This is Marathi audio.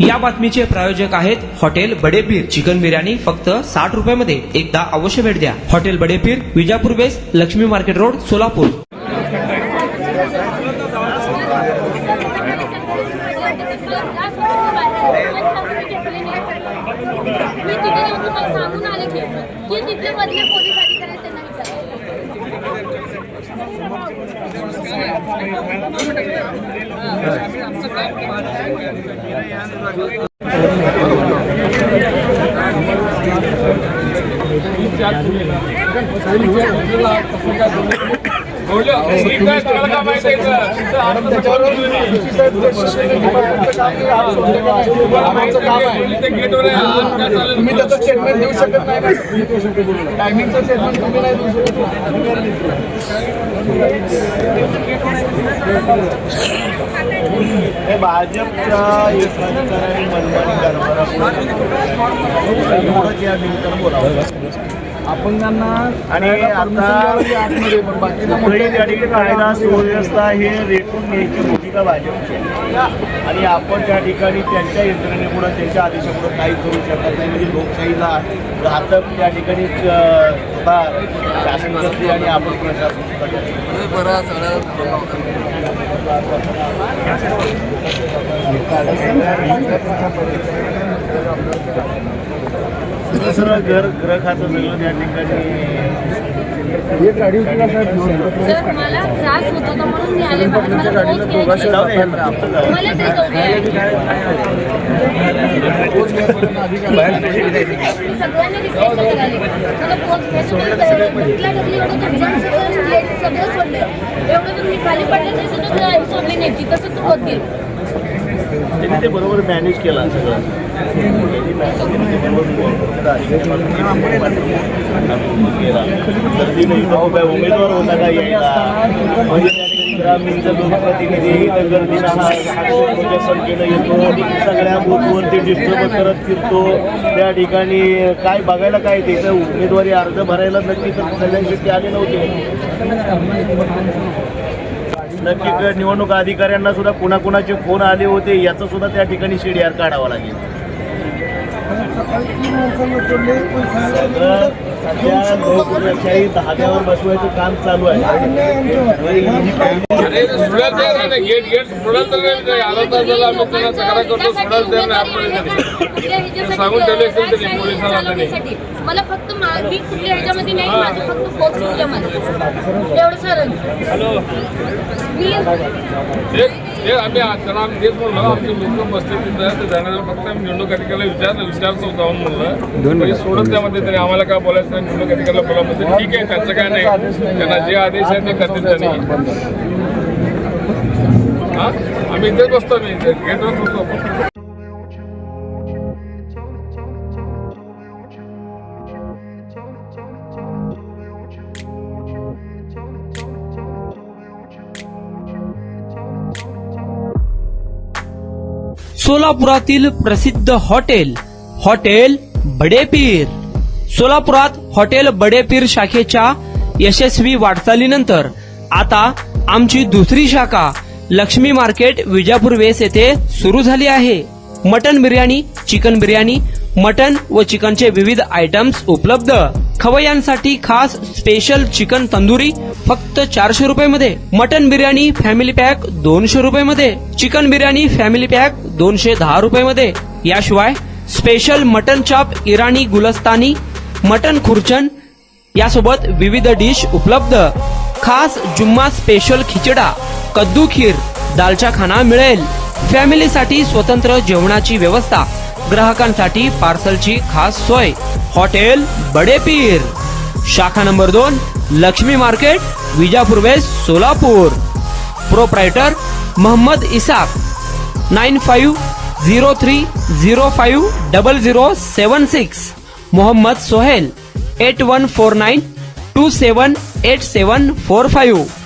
या बातमीचे प्रायोजक आहेत हॉटेल बडेपीर. चिकन बिर्याणी फक्त 60 रुपयामध्ये. एकदा अवश्य भेट द्या. Hotel Badepir, Vijapur west, Laxmi market road, Solapur. तुम्ही त्याचं स्टेटमेंट देऊ शकत नाही. टायमिंगचं स्टेटमेंट तुम्ही नाही देऊ शकत. हे भाजपच्या अपंगांना आणि आता मुंबई त्या ठिकाणी कायदा सुव्यवस्था हे रेटून घ्यायची भूमिका भाजपची आणि आपण त्या ठिकाणी त्यांच्या यंत्रणेपुढं त्यांच्या आदेशापुढं काही करू शकत नाही. म्हणजे लोकशाहीला घातक त्या ठिकाणी शासन करते आणि आपण प्रशासन दुसरं ग्रह खातं झालं त्या ठिकाणी. मला त्रास होत होता म्हणून मी आले. सगळ्यांनी रिक्वेस्ट करायला आली. मला पोस्ट सगळं सोडलं. एवढं तर मी खाली पडले तरी सुद्धा सोडली नाही ती. तसंच होत गेलं. त्यांनी ते बरोबर मॅनेज केला सगळं. गर्दी नाही उमेदवार होता का यायला म्हणजे त्या ठिकाणी ग्रामीणचा लोकप्रतिनिधी गर्दीला संख्येनं येतो. सगळ्या बूथवरती डिस्टर्ब करत फिरतो. त्या ठिकाणी काय बघायला काय त्याचं उमेदवारी अर्ज भरायला नक्की तर सगळ्यांशी आले नव्हते. नक्की निवडणूक अधिकाऱ्यांना सुद्धा कुणाकुणाचे फोन आले होते याचं सुद्धा त्या ठिकाणी CDR काढावा लागेल. सध्या लोकशाही धाग्यावर बसवायचं काम चालू आहे. मला फक्त मी कुठल्या ह्याच्यामध्ये नाही. माझं फक्त पोहोचलं मला एवढं सर. आम्ही त्यांना तेच म्हणलं आमचे लोक बसले तिथं ते जाण्याला फक्त आम्ही निवडणूक अधिकाऱ्याला विचारचं होतं म्हणलं सोडत त्यामध्ये त्यांनी आम्हाला काय बोलायचं नाही. निवडणूक अधिकाऱ्याला बोला म्हणजे ठीक आहे त्यांचं काय नाही. त्यांना जे आदेश आहे ते करतील त्यांनी. हां आम्ही इथेच बसतो. आम्ही गेटवर बसतो आपण. सोलापुरातील प्रसिद्ध हॉटेल बडेपीर. सोलापुरात हॉटेल बडेपीर शाखेच्या यशस्वी वाटचालीनंतर आता आमची दुसरी शाखा लक्ष्मी मार्केट विजापूर वेस येथे सुरू झाली आहे. Mutton biryani, chicken biryani, mutton व चिकनचे विविध आयटम्स उपलब्ध. खवय्यांसाठी खास स्पेशल चिकन तंदुरी फक्त 400 रुपयामध्ये. मटन बिर्याणी फॅमिली पॅक 200 रुपयामध्ये. चिकन बिर्याणी फॅमिली पॅक 210 रुपयामध्ये. याशिवाय स्पेशल मटन चाप, इराणी गुलस्तानी, मटन खुर्चन यासोबत विविध डिश उपलब्ध. खास जुम्मा स्पेशल खिचडा, कद्दू खीर, दालचा खाना मिळेल. फॅमिलीसाठी स्वतंत्र जेवणाची व्यवस्था. ग्राहकांसाठी पार्सलची खास सोय. हॉटेल बडेपीर, शाखा number 2, Laxmi market, Vijapur west, Solapur. Proprietor Mohammad Isaq. 9503050076. Mohammad Sohel. 8149278745.